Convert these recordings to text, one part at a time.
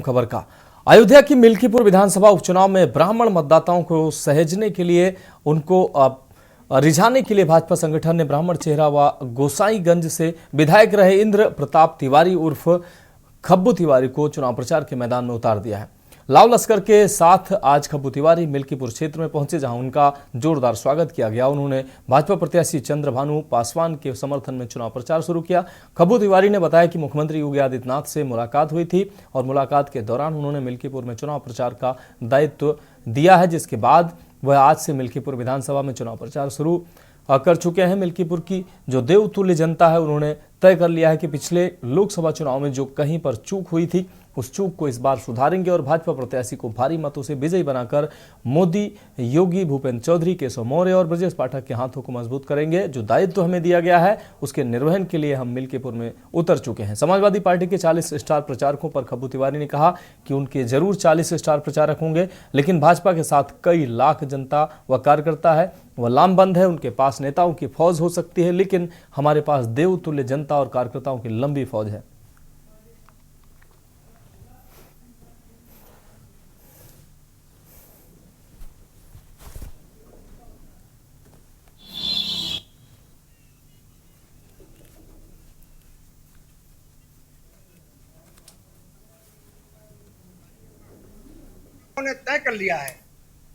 खबर का अयोध्या की मिल्कीपुर विधानसभा उपचुनाव में ब्राह्मण मतदाताओं को सहेजने के लिए उनको रिझाने के लिए भाजपा संगठन ने ब्राह्मण चेहरा व गोसाईगंज से विधायक रहे इंद्र प्रताप तिवारी उर्फ खब्बू तिवारी को चुनाव प्रचार के मैदान में उतार दिया है। लाव लश्कर के साथ आज खब्बू तिवारी मिल्कीपुर क्षेत्र में पहुंचे, जहां उनका जोरदार स्वागत किया गया। उन्होंने भाजपा प्रत्याशी चंद्रभानु पासवान के समर्थन में चुनाव प्रचार शुरू किया। खब्बू तिवारी ने बताया कि मुख्यमंत्री योगी आदित्यनाथ से मुलाकात हुई थी और मुलाकात के दौरान उन्होंने मिल्कीपुर में चुनाव प्रचार का दायित्व दिया है, जिसके बाद वह आज से मिल्कीपुर विधानसभा में चुनाव प्रचार शुरू कर चुके हैं। मिल्कीपुर की जो देवतुल्य जनता है, उन्होंने तय कर लिया है कि पिछले लोकसभा चुनाव में जो कहीं पर चूक हुई थी, उस चूक को इस बार सुधारेंगे और भाजपा प्रत्याशी को भारी मतों से विजयी बनाकर मोदी, योगी, भूपेंद्र चौधरी, केशव मौर्य और ब्रजेश पाठक के हाथों को मजबूत करेंगे। जो दायित्व हमें दिया गया है, उसके निर्वहन के लिए हम मिल्कीपुर में उतर चुके हैं। समाजवादी पार्टी के 40 स्टार प्रचारकों पर खब्बू तिवारी ने कहा कि उनके जरूर 40 स्टार प्रचारक होंगे, लेकिन भाजपा के साथ कई लाख जनता व कार्यकर्ता है, वह लामबंद है। उनके पास नेताओं की फौज हो सकती है, लेकिन हमारे पास देवतुल्य जनता और कार्यकर्ताओं की लंबी फौज है। ने तय कर लिया है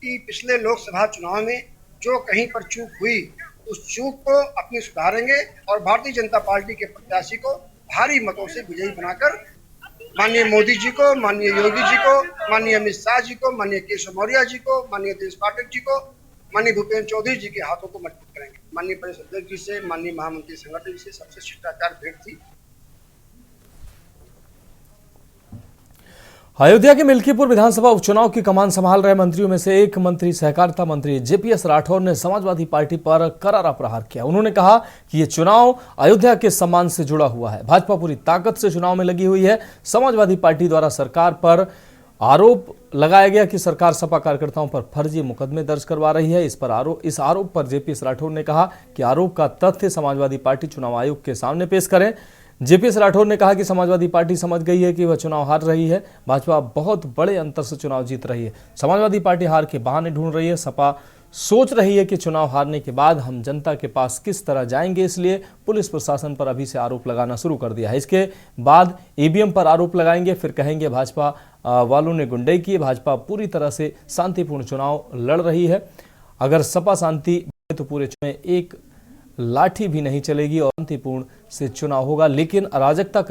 कि पिछले लोकसभा चुनाव में जो कहीं पर चूक हुई, उस चूक को अपनी सुधारेंगे और भारतीय जनता पार्टी के प्रत्याशी को भारी मतों से विजयी बनाकर माननीय मोदी जी को, माननीय योगी जी को, माननीय अमित शाह जी को, माननीय केशव मौर्य जी को, माननीय ब्रजेश पाठक जी को, माननीय भूपेंद्र चौधरी जी के हाथों को मजबूत करेंगे। माननीय प्रदेश अध्यक्ष जी से, माननीय महामंत्री संगठन जी से सबसे शिष्टाचार भेंट थी। अयोध्या के मिल्कीपुर विधानसभा उपचुनाव की कमान संभाल रहे मंत्रियों में से एक मंत्री सहकारिता मंत्री जेपीएस राठौर ने समाजवादी पार्टी पर करारा प्रहार किया। उन्होंने कहा कि यह चुनाव अयोध्या के सम्मान से जुड़ा हुआ है। भाजपा पूरी ताकत से चुनाव में लगी हुई है। समाजवादी पार्टी द्वारा सरकार पर आरोप लगाया गया कि सरकार सपा कार्यकर्ताओं पर फर्जी मुकदमे दर्ज करवा रही है। इस आरोप पर जेपीएस राठौर ने कहा कि आरोप का तथ्य समाजवादी पार्टी चुनाव आयोग के सामने पेश करें। जेपीएस राठौर ने कहा कि समाजवादी पार्टी समझ गई है कि वह चुनाव हार रही है। भाजपा बहुत बड़े अंतर से चुनाव जीत रही है। समाजवादी पार्टी हार के बहाने ढूंढ रही है। सपा सोच रही है कि चुनाव हारने के बाद हम जनता के पास किस तरह जाएंगे, इसलिए पुलिस प्रशासन पर अभी से आरोप लगाना शुरू कर दिया है। इसके बाद ईवीएम पर आरोप लगाएंगे, फिर कहेंगे भाजपा वालों ने गुंडई की। भाजपा पूरी तरह से शांतिपूर्ण चुनाव लड़ रही है। अगर सपा शांति तो पूरे चुनाव एक लाठी भी नहीं चलेगी और शांतिपूर्ण से चुनाव होगा, लेकिन अराजकता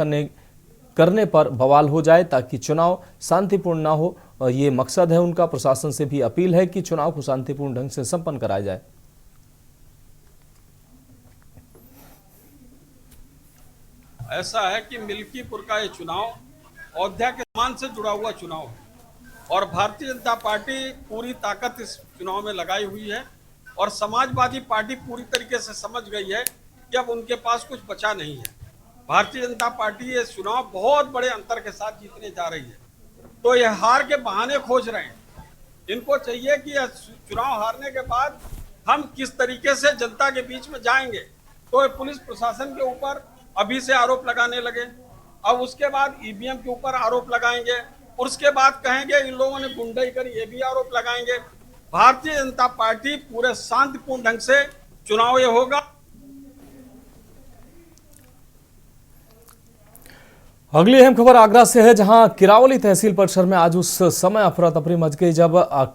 करने पर बवाल हो जाए ताकि चुनाव शांतिपूर्ण ना हो, और ये मकसद है उनका। प्रशासन से भी अपील है कि चुनाव को शांतिपूर्ण ढंग से संपन्न कराया जाए। ऐसा है कि मिल्कीपुर का ये चुनाव अयोध्या के सम्मान से जुड़ा हुआ चुनाव है और भारतीय जनता पार्टी पूरी ताकत इस चुनाव में लगाई हुई है और समाजवादी पार्टी पूरी तरीके से समझ गई है कि अब उनके पास कुछ बचा नहीं है। भारतीय जनता पार्टी ये चुनाव बहुत बड़े अंतर के साथ जीतने जा रही है, तो ये हार के बहाने खोज रहे हैं। इनको चाहिए कि चुनाव हारने के बाद हम किस तरीके से जनता के बीच में जाएंगे, तो ये पुलिस प्रशासन के ऊपर अभी से आरोप लगाने लगे। अब उसके बाद ईवीएम के ऊपर आरोप लगाएंगे और उसके बाद कहेंगे इन लोगों ने गुंडई करी, ये भी आरोप लगाएंगे। भारतीय जनता पार्टी पूरे शांतिपूर्ण ढंग से चुनाव ये होगा। अगली अहम खबर आगरा से है, जहां किरावली तहसील परिसर में आज उस समय अफरा तफरी मच गई जब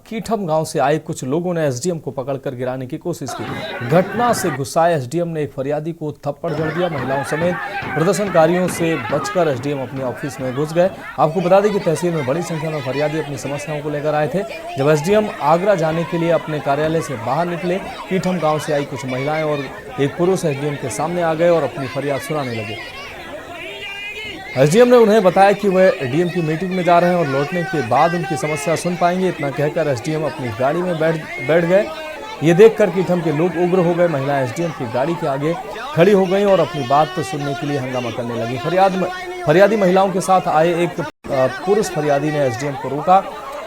कीठम गांव से आए कुछ लोगों ने एसडीएम को पकड़कर गिराने की कोशिश की। घटना से गुस्साए एसडीएम ने एक फरियादी को थप्पड़ जड़ दिया। महिलाओं समेत प्रदर्शनकारियों से बचकर एसडीएम अपने ऑफिस में घुस गए। आपको बता दें कि तहसील में बड़ी संख्या में फरियादी अपनी समस्याओं को लेकर आए थे। जब एसडीएम आगरा जाने के लिए अपने कार्यालय से बाहर निकले, कीठम गाँव से आई कुछ महिलाएं और एक पुरुष एसडीएम के सामने आ गए और अपनी फरियाद सुनाने लगे। एसडीएम ने उन्हें बताया कि वह डीएम की मीटिंग में जा रहे हैं और लौटने के बाद उनकी समस्या सुन पाएंगे। इतना कहकर एसडीएम अपनी गाड़ी में बैठ गए। ये देखकर कीठम के लोग उग्र हो गए। महिला एसडीएम की गाड़ी के आगे खड़ी हो गई और अपनी बात सुनने के लिए हंगामा करने लगी। फरियादी महिलाओं के साथ आए एक पुरुष फरियादी ने एसडीएम को रोका,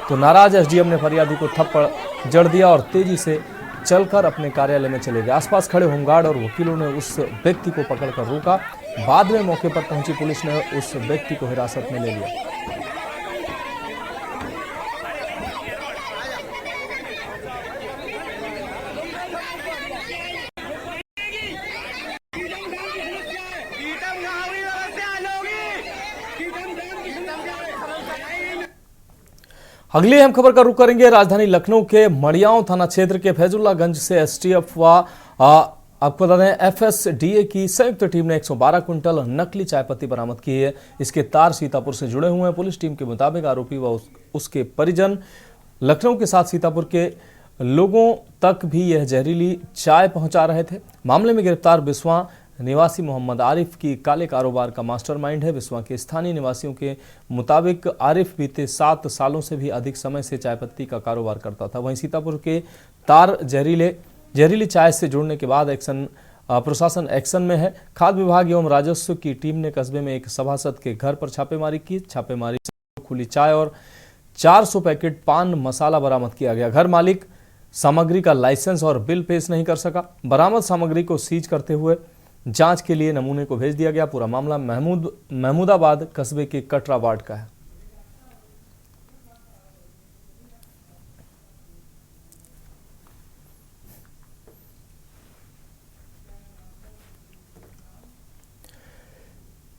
तो नाराज एसडीएम ने फरियादी को थप्पड़ जड़ दिया और तेजी से चलकर अपने कार्यालय में चले गए। आसपास खड़े होमगार्ड और वकीलों ने उस व्यक्ति को पकड़कर रोका। बाद में मौके पर पहुंची पुलिस ने उस व्यक्ति को हिरासत में ले लिया। अगली अहम खबर का रुख करेंगे राजधानी लखनऊ के मड़ियाओं थाना क्षेत्र के फैजुल्लागंज से एसटीएफ व आपको बता दें एफएसडीए की संयुक्त टीम ने 112 कुंटल नकली चाय पत्ती बरामद की है। इसके तार सीतापुर से जुड़े हुए हैं। पुलिस टीम के मुताबिक आरोपी व उसके परिजन लखनऊ के साथ सीतापुर के लोगों तक भी यह जहरीली चाय पहुंचा रहे थे। मामले में गिरफ्तार बिस्वा निवासी मोहम्मद आरिफ की काले कारोबार का मास्टरमाइंड है। बिस्वा के स्थानीय निवासियों के मुताबिक आरिफ बीते 7 सालों से भी अधिक समय से चाय पत्ती का कारोबार करता था। वहीं सीतापुर के तार जहरीली चाय से जुड़ने के बाद प्रशासन एक्शन में है। खाद्य विभाग एवं राजस्व की टीम ने कस्बे में एक सभासद के घर पर छापेमारी की। छापेमारी से खुली चाय और 400 पैकेट पान मसाला बरामद किया गया। घर मालिक सामग्री का लाइसेंस और बिल पेश नहीं कर सका। बरामद सामग्री को सीज करते हुए जांच के लिए नमूने को भेज दिया गया। पूरा मामला महमूदाबाद कस्बे के कटरा वार्ड का है।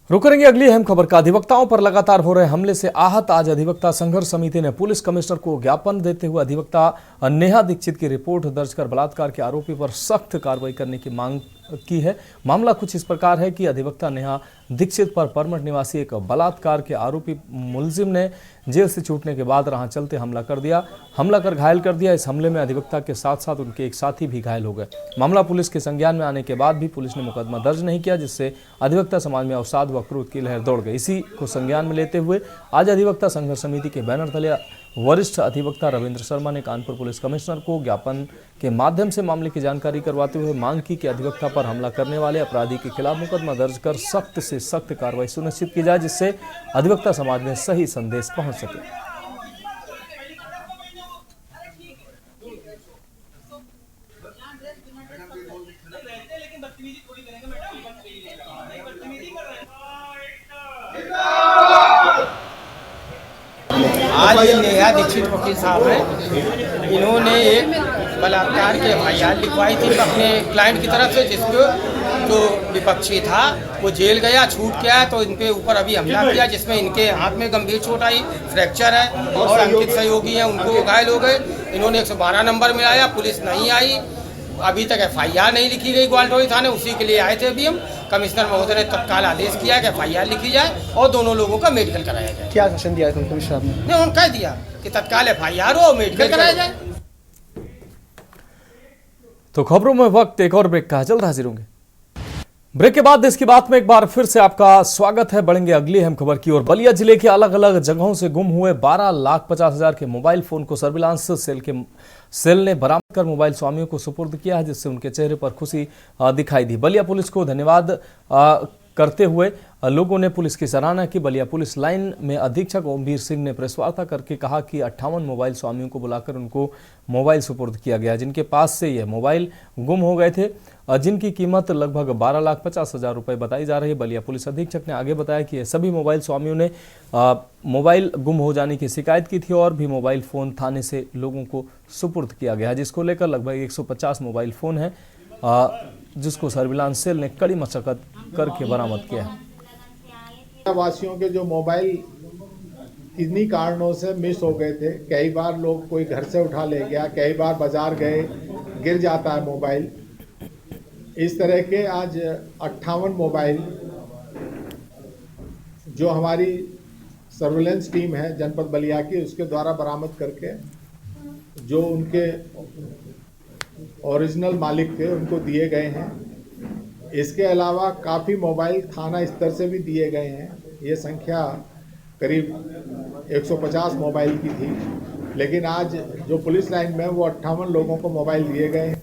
रुक करेंगे अगली अहम खबर का। अधिवक्ताओं पर लगातार हो रहे हमले से आहत आज अधिवक्ता संघर्ष समिति ने पुलिस कमिश्नर को ज्ञापन देते हुए अधिवक्ता नेहा दीक्षित की रिपोर्ट दर्ज कर बलात्कार के आरोपी पर सख्त कार्रवाई करने की मांग की है। मामला कुछ इस प्रकार है कि अधिवक्ता नेहा दीक्षित पर परमठ निवासी एक बलात्कार के आरोपी मुलजिम ने जेल से छूटने के बाद राह चलते हमला कर घायल कर दिया। इस हमले में अधिवक्ता के साथ साथ उनके एक साथी भी घायल हो गए। मामला पुलिस के संज्ञान में आने के बाद भी पुलिस ने मुकदमा दर्ज नहीं किया, जिससे अधिवक्ता समाज में अवसाद व क्रोध की लहर दौड़ गई। इसी को संज्ञान में लेते हुए आज अधिवक्ता संघर्ष समिति के बैनर तले वरिष्ठ अधिवक्ता रविंद्र शर्मा ने कानपुर पुलिस कमिश्नर को ज्ञापन के माध्यम से मामले की जानकारी करवाते हुए मांग की कि अधिवक्ता पर हमला करने वाले अपराधी के खिलाफ मुकदमा दर्ज कर सख्त से सख्त कार्रवाई सुनिश्चित की जाए, जिससे अधिवक्ता समाज में सही संदेश पहुंच सके। आज ये नेहा दीक्षित वकील साहब हैं, इन्होंने एक बलात्कार की एफआईआर लिखवाई थी अपने क्लाइंट की तरफ से, जिसको जो विपक्षी था वो जेल गया, छूट के आया, तो इनके ऊपर अभी हमला किया, जिसमें इनके हाथ में गंभीर चोट आई, फ्रैक्चर है और अंकित सहयोगी हैं, उनको घायल हो गए। इन्होंने 112 नंबर में आया, पुलिस नहीं आई, अभी तक एफआईआर नहीं लिखी गई ग्वालटोरी थाने, उसी के लिए आए थे। अभी हम कमिश्नर महोदय ने तत्काल आदेश किया कि एफआईआर लिखी जाए और दोनों लोगों का मेडिकल कराया जाए। क्या आश्वासन दिया था कमिश्नर ने? नहीं, उन्होंने कह दिया कि तत्काल एफआईआर हो और मेडिकल कराया जाए। तो खबरों में वक्त एक और ब्रेक का है, जल्द हाजिर होंगे। ब्रेक के बाद देश की बात में एक बार फिर से आपका स्वागत है। बढ़ेंगे अगली अहम खबर की ओर। बलिया जिले के अलग अलग जगहों से गुम हुए 12,50,000 के मोबाइल फोन को सर्विलांस सेल ने बरामद कर मोबाइल स्वामियों को सुपुर्द किया है, जिससे उनके चेहरे पर खुशी दिखाई दी। बलिया पुलिस को धन्यवाद करते हुए लोगों ने पुलिस की सराहना की। बलिया पुलिस लाइन में अधीक्षक ओमवीर सिंह ने प्रेस वार्ता करके कहा कि 58 मोबाइल स्वामियों को बुलाकर उनको मोबाइल सुपुर्द किया गया, जिनके पास से ये मोबाइल गुम हो गए थे, जिनकी कीमत लगभग 12,50,000 रुपए बताई जा रही है। बलिया पुलिस अधीक्षक ने आगे बताया कि ये सभी मोबाइल स्वामियों ने मोबाइल गुम हो जाने की शिकायत की थी और भी मोबाइल फ़ोन थाने से लोगों को सुपुर्द किया गया, जिसको लेकर लगभग 150 मोबाइल फ़ोन हैं, जिसको सर्विलांस सेल ने कड़ी मशक्कत करके बरामद किया है। वासियों के जो मोबाइल किन्हीं कारणों से मिस हो गए थे, कई बार लोग कोई घर से उठा ले गया, कई बार बाजार गए गिर जाता है मोबाइल, इस तरह के आज 58 मोबाइल जो हमारी सर्विलेंस टीम है जनपद बलिया की, उसके द्वारा बरामद करके जो उनके ओरिजिनल मालिक थे उनको दिए गए हैं। इसके अलावा काफ़ी मोबाइल थाना स्तर से भी दिए गए हैं। ये संख्या करीब 150 मोबाइल की थी, लेकिन आज जो पुलिस लाइन में वो 58 लोगों को मोबाइल दिए गए हैं।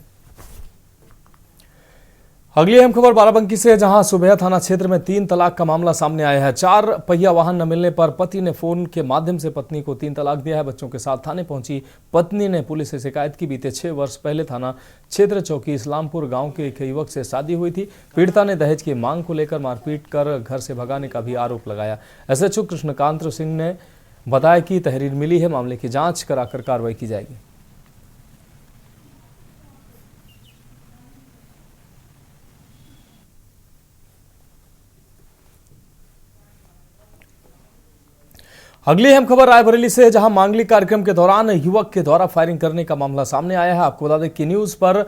अगली अहम खबर बाराबंकी से, जहां सुबह थाना क्षेत्र में 3 तलाक का मामला सामने आया है। 4 पहिया वाहन न मिलने पर पति ने फोन के माध्यम से पत्नी को 3 तलाक दिया है। बच्चों के साथ थाने पहुंची पत्नी ने पुलिस से शिकायत की। बीते 6 वर्ष पहले थाना क्षेत्र चौकी इस्लामपुर गांव के एक युवक से शादी हुई थी। पीड़िता ने दहेज की मांग को लेकर मारपीट कर घर से भगाने का भी आरोप लगाया। एसएचओ कृष्णकांत सिंह ने बताया कि तहरीर मिली है, मामले की जाँच कराकर कार्रवाई की जाएगी। अगली अहम खबर रायबरेली से है, जहां मांगलिक कार्यक्रम के दौरान युवक के द्वारा फायरिंग करने का मामला सामने आया है। आपको बता दें कि न्यूज पर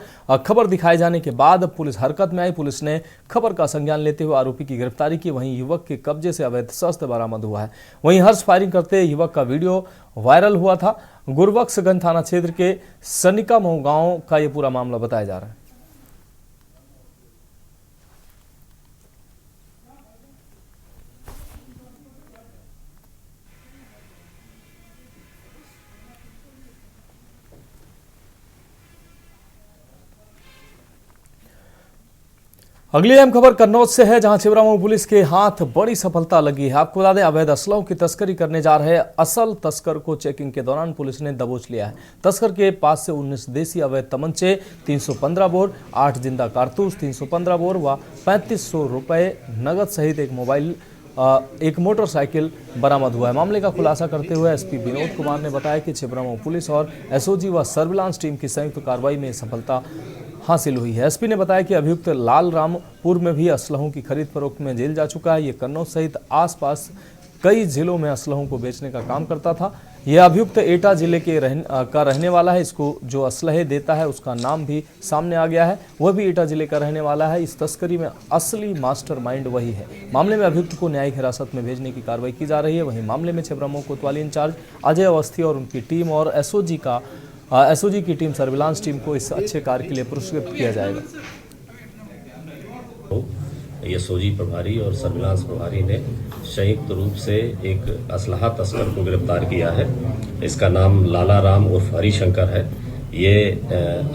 खबर दिखाए जाने के बाद पुलिस हरकत में आई। पुलिस ने खबर का संज्ञान लेते हुए आरोपी की गिरफ्तारी की। वहीं युवक के कब्जे से अवैध शस्त्र बरामद हुआ है। वहीं हर्ष फायरिंग करते युवक का वीडियो वायरल हुआ था। गुरबख्शगंज थाना क्षेत्र के सनिका मऊ गांव का यह पूरा मामला बताया जा रहा है। अगली अहम खबर कन्नौज से है, जहां छिबरामऊ पुलिस के हाथ बड़ी सफलता लगी है। आपको बता दें, अवैध असलहों की तस्करी करने जा रहे असल तस्कर को चेकिंग के दौरान पुलिस ने दबोच लिया है। तस्कर के पास से 19 देसी अवैध तमंचे, 315 बोर, 8 जिंदा कारतूस, 315 बोर व 3500 रुपए नगद सहित एक मोबाइल, एक मोटरसाइकिल बरामद हुआ है। मामले का खुलासा करते हुए एसपी विनोद कुमार ने बताया कि छिबरामऊ पुलिस और एसओजी व सर्विलांस टीम की संयुक्त कार्रवाई में सफलता हासिल हुई है। एसपी ने बताया कि अभियुक्त लाल रामपुर में भी असलहों की खरीद फरोख्त में जेल जा चुका है। ये कन्नौज सहित आसपास कई जिलों में असलहों को बेचने का काम करता था। यह अभियुक्त एटा जिले के रहने वाला है। इसको जो असलहे देता है उसका नाम भी सामने आ गया है, वह भी एटा जिले का रहने वाला है। इस तस्करी में असली मास्टरमाइंड वही है। मामले में अभियुक्त को न्यायिक हिरासत में भेजने की कार्रवाई की जा रही है। वहीं मामले में छिबरामऊ कोतवाली इंचार्ज अजय अवस्थी और उनकी टीम और एसओजी की टीम, सर्विलांस टीम को इस अच्छे कार्य के लिए पुरस्कृत किया जाएगा। एसओजी प्रभारी और सर्विलांस प्रभारी ने संयुक्त रूप से एक असलहा तस्कर को गिरफ्तार किया है। इसका नाम लाला राम उर्फ हरिशंकर है। ये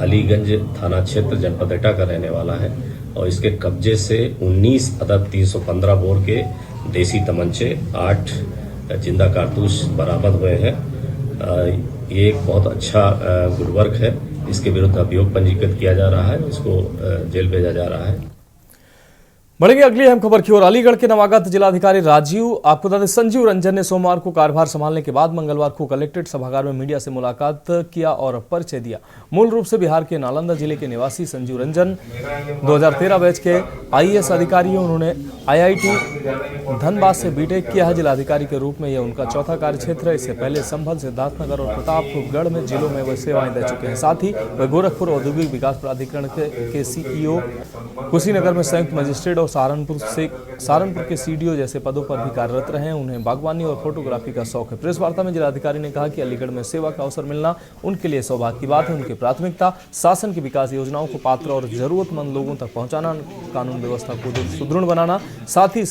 अलीगंज थाना क्षेत्र जनपद एटा का रहने वाला है और इसके कब्जे से 19 अदद 315 बोर के देसी तमंचे, 8 जिंदा कारतूस बरामद हुए हैं। ये एक बहुत अच्छा गुड वर्क है। इसके विरुद्ध अभियोग पंजीकृत किया जा रहा है, इसको जेल भेजा जा रहा है। बढ़ेंगे अगली अहम खबर की ओर। अलीगढ़ के नवागत जिलाधिकारी आपको बता दें संजीव रंजन ने सोमवार को कार्यभार संभालने के बाद मंगलवार को कलेक्ट्रेट सभागार में मीडिया से मुलाकात किया और परिचय दिया। मूल रूप से बिहार के नालंदा जिले के निवासी संजीव रंजन 2013 बैच के आईएएस अधिकारी हैं। उन्होंने आईआईटी धनबाद से बीटेक किया है। जिलाधिकारी के रूप में यह उनका चौथा कार्यक्षेत्र है। इससे पहले संभल, सिद्धार्थनगर और प्रतापगढ़ में जिलों में वह सेवाएं दे चुके हैं। साथ ही वह गोरखपुर औद्योगिक विकास प्राधिकरण के सीईओ, कुशीनगर में संयुक्त मजिस्ट्रेट और सहारनपुर के सीडीओ जैसे पदों पर भी कार्यरत रहे हैं। उन्हें बागवानी और फोटोग्राफी का शौक है। प्रेस वार्ता में जिलाधिकारी ने कहा कि अलीगढ़ में सेवा का अवसर मिलना उनके लिए सौभाग्य की बात है। उनकी प्राथमिकता शासन की विकास योजनाओं को पात्र और जरूरतमंद लोगों तक पहुंचाना, कानून व्यवस्था को सुदृढ़ बनाना, साथ ही जन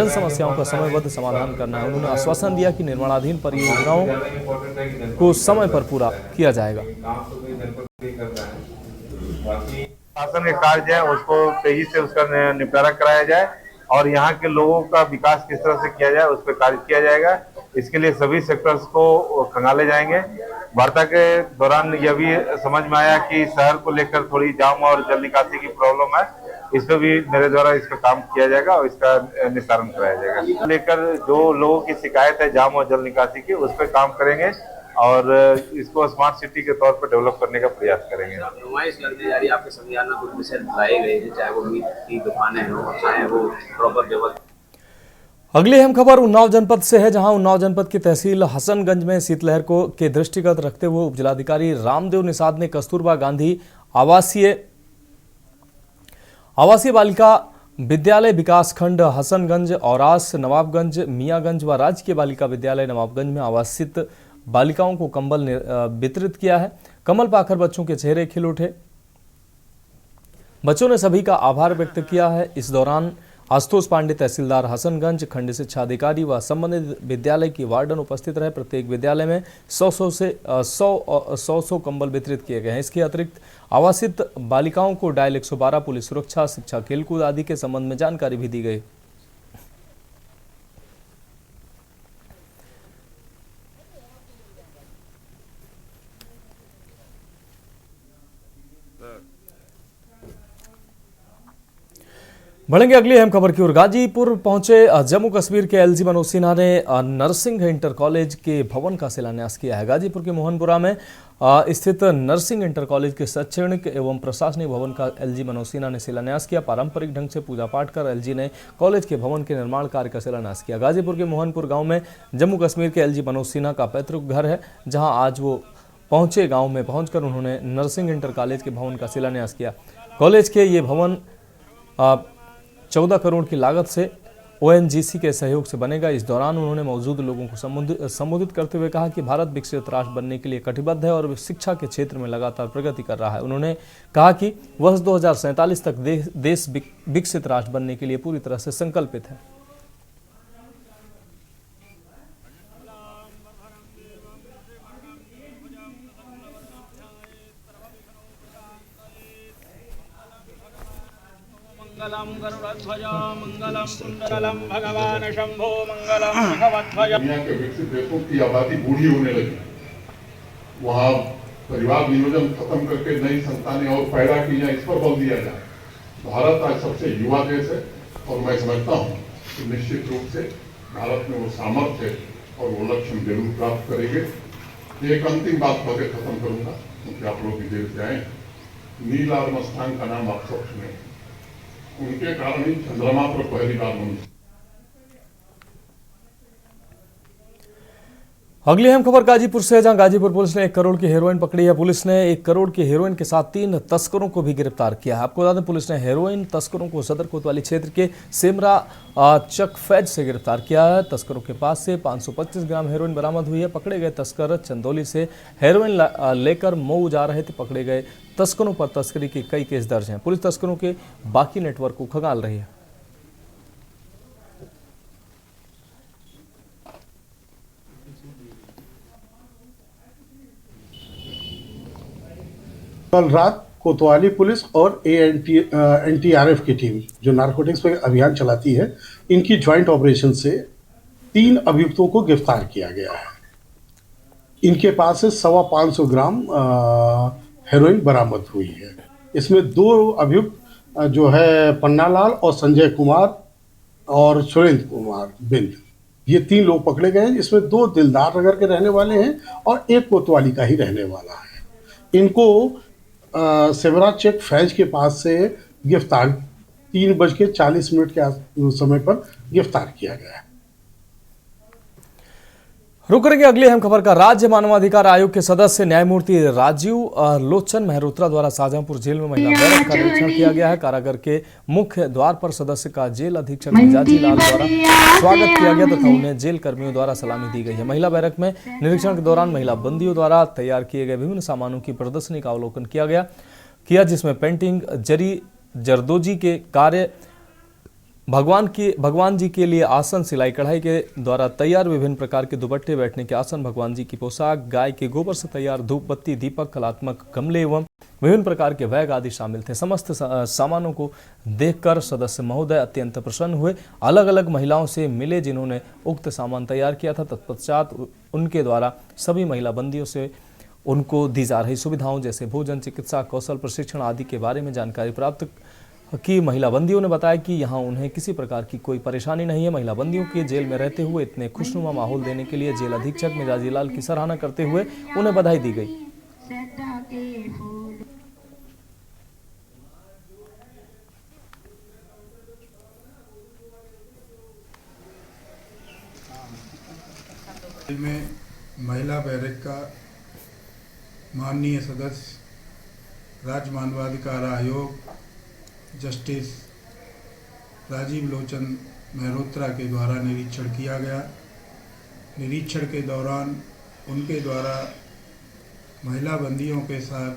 समस्याओं का समयबद्ध समाधान करना है। उन्होंने आश्वासन दिया कि निर्माणाधीन परियोजनाओं को समय पर पूरा किया जाएगा। शासन के कार्य है उसको तेजी से उसका निपटारा कराया जाए और यहाँ के लोगों का विकास किस तरह से किया जाए उस पर कार्य किया जाएगा। इसके लिए सभी सेक्टर्स को खंगाले जाएंगे। वार्ता के दौरान यह भी समझ में आया कि शहर को लेकर थोड़ी जाम और जल निकासी की प्रॉब्लम है। इस पर भी मेरे द्वारा इसका काम किया जाएगा और इसका निस्तारण कराया जाएगा। लेकर जो लोगों की शिकायत है जाम और जल निकासी की, उस पर काम करेंगे और इसको स्मार्ट सिटी के तौर पर डेवलप करने का प्रयास करेंगे। नुमाइश लगने जा रही है आपके संज्ञान में, कुछ विषय लाए गए हैं, चाहे वो मीट की दुकानें हो, चाहे वो प्रॉपर व्यवस्था। अगली अहम खबर उन्नाव जनपद से है, जहां उन्नाव जनपद की तहसील हसनगंज में शीतलहर के दृष्टिगत रखते हुए उपजिलाधिकारी रामदेव निषाद ने कस्तूरबा गांधी आवासीय बालिका विद्यालय विकासखंड हसनगंज, औरास, नवाबगंज, मियागंज व राजकीय बालिका विद्यालय नवाबगंज में आवासित बालिकाओं को कंबल वितरित किया है। कंबल पाकर बच्चों के चेहरे खिल उठे। बच्चों ने सभी का आभार व्यक्त किया है। इस दौरान आशुतोष पांडे, तहसीलदार हसनगंज, खंड शिक्षा अधिकारी व संबंधित विद्यालय की वार्डन उपस्थित रहे। प्रत्येक विद्यालय में 100 कंबल वितरित किए गए हैं। इसके अतिरिक्त आवासित बालिकाओं को डायल 112, पुलिस सुरक्षा, शिक्षा, खेलकूद आदि के संबंध में जानकारी भी दी गई। बढ़ेंगे अगली अहम खबर की ओर। गाजीपुर पहुंचे जम्मू कश्मीर के एलजी मनोज सिन्हा ने नरसिंह इंटर कॉलेज के भवन का शिलान्यास किया है। गाजीपुर के मोहनपुरा में स्थित नरसिंह इंटर कॉलेज के शैक्षणिक एवं प्रशासनिक भवन का एलजी मनोज सिन्हा ने शिलान्यास किया। पारंपरिक ढंग से पूजा पाठ कर एलजी ने कॉलेज के भवन के निर्माण कार्य का शिलान्यास किया। गाजीपुर के मोहनपुर गाँव में जम्मू कश्मीर के एलजी मनोज सिन्हा का पैतृक घर है, जहाँ आज वो पहुंचे। गाँव में पहुंचकर उन्होंने नरसिंह इंटर कॉलेज के भवन का शिलान्यास किया। कॉलेज के ये भवन 14 करोड़ की लागत से ओएनजीसी के सहयोग से बनेगा। इस दौरान उन्होंने मौजूद लोगों को संबोधित करते हुए कहा कि भारत विकसित राष्ट्र बनने के लिए कटिबद्ध है और शिक्षा के क्षेत्र में लगातार प्रगति कर रहा है। उन्होंने कहा कि वर्ष 2047 तक देश विकसित राष्ट्र बनने के लिए पूरी तरह से संकल्पित है। मंगलम गरुड़ध्वज मंगलम कुंडलम भगवान शंभो मंगलम भगवध्वज। दुनिया के विकसित देशों की आबादी बूढ़ी होने लगी, वहाँ परिवार नियोजन खत्म करके नई संतानें और पैदा की जाए, इस पर बल दिया जाए। भारत आज सबसे युवा देश है और मैं समझता हूँ कि निश्चित रूप से भारत में वो सामर्थ्य और वो लक्ष्य जरूर प्राप्त करेंगे। एक अंतिम बात कहकर खत्म करूंगा, क्योंकि आप लोग भी देर से आए। नील आर्मस्ट्रांग का नाम आप सब सुने, उनके कारण ही चंद्रमा पर पहली बार मनुष्य। अगली अहम खबर गाजीपुर से है, जहां गाजीपुर पुलिस ने 1 करोड़ की हेरोइन पकड़ी है। पुलिस ने 1 करोड़ की हेरोइन के साथ 3 तस्करों को भी गिरफ्तार किया है। आपको बता दें, पुलिस ने हेरोइन तस्करों को सदर कोतवाली क्षेत्र के सेमरा चक फैज से गिरफ्तार किया है। तस्करों के पास से 525 ग्राम हेरोइन बरामद हुई है। पकड़े गए तस्कर चंदौली से हेरोइन लेकर मऊ जा रहे थे। पकड़े गए तस्करों पर तस्करी के कई केस दर्ज हैं। पुलिस तस्करों के बाकी नेटवर्क को खंगाल रही है। कल रात कोतवाली पुलिस और एनडीआरएफ की टीम जो नारकोटिक्स पे अभियान चलाती है, इनकी ज्वाइंट ऑपरेशन से 3 अभियुक्तों को गिरफ्तार किया गया है। इनके पास से 525 ग्राम हेरोइन बरामद हुई है। इसमें 2 अभियुक्त जो है पन्नालाल और संजय कुमार और सुरेंद्र कुमार बिंद, ये 3 लोग पकड़े गए हैं। इसमें 2 दिलदार नगर के रहने वाले हैं और 1 कोतवाली का ही रहने वाला है। इनको सेवरा चेक फैज के पास से गिरफ्तार 3:40 के समय पर गिरफ्तार किया गया है। रुक करेंगे अगली अहम खबर का। राज्य मानवाधिकार आयोग के सदस्य न्यायमूर्ति राजीव लोचन मेहरोत्रा द्वारा शाहजहांपुर जेल में महिला बैरक का निरीक्षण किया गया है। कारागार के मुख्य द्वार पर सदस्य का जेल अधीक्षक मिजाजी लाल द्वारा स्वागत किया गया तथा उन्हें जेल कर्मियों द्वारा सलामी दी गई है। महिला बैरक में निरीक्षण के दौरान महिला बंदियों द्वारा तैयार किए गए विभिन्न सामानों की प्रदर्शनी का अवलोकन किया, जिसमें पेंटिंग, जरी जरदोजी के कार्य, भगवान जी के लिए आसन, सिलाई कढ़ाई के द्वारा तैयार विभिन्न प्रकार के दुपट्टे, बैठने के आसन, भगवान जी की पोशाक, गाय के गोबर से तैयार धूप बत्ती, दीपक, कलात्मक गमले एवं विभिन्न प्रकार के बैग आदि शामिल थे। समस्त सामानों को देखकर सदस्य महोदय अत्यंत प्रसन्न हुए। अलग अलग महिलाओं से मिले जिन्होंने उक्त सामान तैयार किया था। तत्पश्चात उनके द्वारा सभी महिला बंदियों से उनको दी जा रही सुविधाओं जैसे भोजन, चिकित्सा, कौशल प्रशिक्षण आदि के बारे में जानकारी प्राप्त की। महिला बंदियों ने बताया कि यहाँ उन्हें किसी प्रकार की कोई परेशानी नहीं है। महिला बंदियों के जेल में रहते हुए इतने खुशनुमा माहौल देने के लिए जेल अधीक्षक मिजाजी लाल की सराहना करते हुए उन्हें बधाई दी गई। में महिला बैरक का माननीय सदस्य राज्य मानवाधिकार आयोग जस्टिस राजीव लोचन मेहरोत्रा के द्वारा निरीक्षण किया गया। निरीक्षण के दौरान उनके द्वारा महिला बंदियों के साथ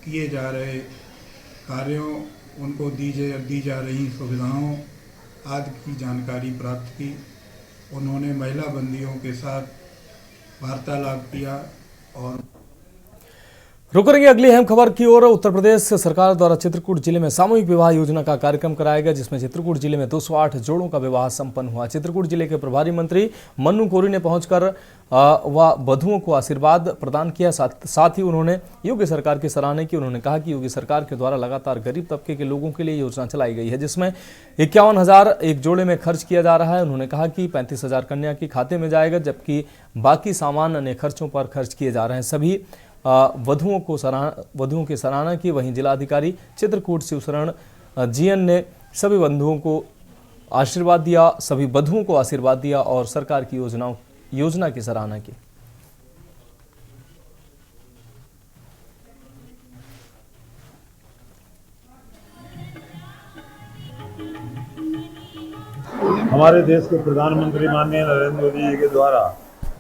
किए जा रहे कार्यों, उनको दी जा रही सुविधाओं आदि की जानकारी प्राप्त की। उन्होंने महिला बंदियों के साथ वार्तालाप किया और रुक रही अगली अहम खबर की ओर। उत्तर प्रदेश सरकार द्वारा चित्रकूट जिले में सामूहिक विवाह योजना का कार्यक्रम कराया गया, जिसमें चित्रकूट जिले में 208 जोड़ों का विवाह संपन्न हुआ। चित्रकूट जिले के प्रभारी मंत्री मन्नू कोरी ने पहुंचकर वधुओं को आशीर्वाद प्रदान किया। साथ ही उन्होंने योगी सरकार की सराहना की। उन्होंने कहा कि योगी सरकार के द्वारा लगातार गरीब तबके के लोगों के लिए योजना चलाई गई है, जिसमें 51,000 एक जोड़े में खर्च किया जा रहा है। उन्होंने कहा कि 35,000 कन्या के खाते में जाएगा, जबकि बाकी सामान अन्य खर्चों पर खर्च किए जा रहे हैं। सभी वधुओं की सराहना की। वहीं जिलाधिकारी चित्रकूट शिवशरण जीएन ने सभी वधुओं को आशीर्वाद दिया और सरकार की योजना की सराहना की। हमारे देश के प्रधानमंत्री माननीय नरेंद्र मोदी जी के द्वारा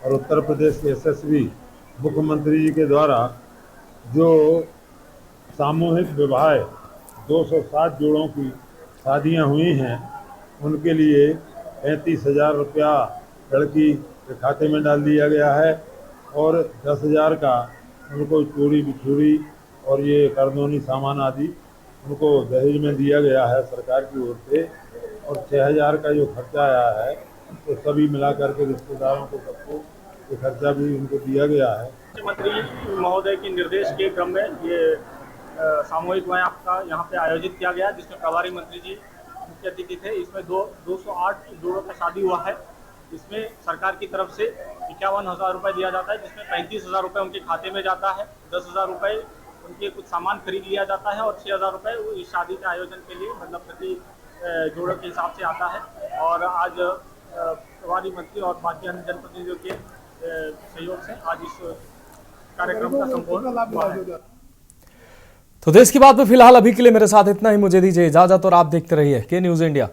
और उत्तर प्रदेश के यशस्वी मुख्यमंत्री जी के द्वारा जो सामूहिक विवाह 207 जोड़ों की शादियां हुई हैं, उनके लिए 35,000 रुपया लड़की के खाते में डाल दिया गया है और 10,000 का उनको चूड़ी बिछूड़ी और ये करदोनी सामान आदि उनको दहेज में दिया गया है सरकार की ओर से। और 6,000 का जो खर्चा आया है तो सभी मिलाकर के रिश्तेदारों को सबको ये खर्चा भी उनको दिया गया है। मुख्यमंत्री महोदय के निर्देश के क्रम में ये सामूहिक विवाह का यहाँ पे आयोजित किया गया, जिसमें प्रभारी मंत्री जी मुख्य अतिथि थे। इसमें 208 जोड़ों का शादी हुआ है। इसमें सरकार की तरफ से 51,000 रुपये दिया जाता है, जिसमें 35,000 रुपये उनके खाते में जाता है, 10,000 रुपये उनके कुछ सामान खरीद लिया जाता है और 6,000 रुपये इस शादी के आयोजन के लिए मतलब प्रति जोड़ों के हिसाब से आता है। और आज प्रभारी मंत्री और बाकी अन्य जनप्रतिनिधियों के सहयोग से आज इस कार्यक्रम का संपूर्ण हुआ है। तो देश की बात में फिलहाल अभी के लिए मेरे साथ इतना ही। मुझे दीजिए इजाजत और आप देखते रहिए के न्यूज़ इंडिया।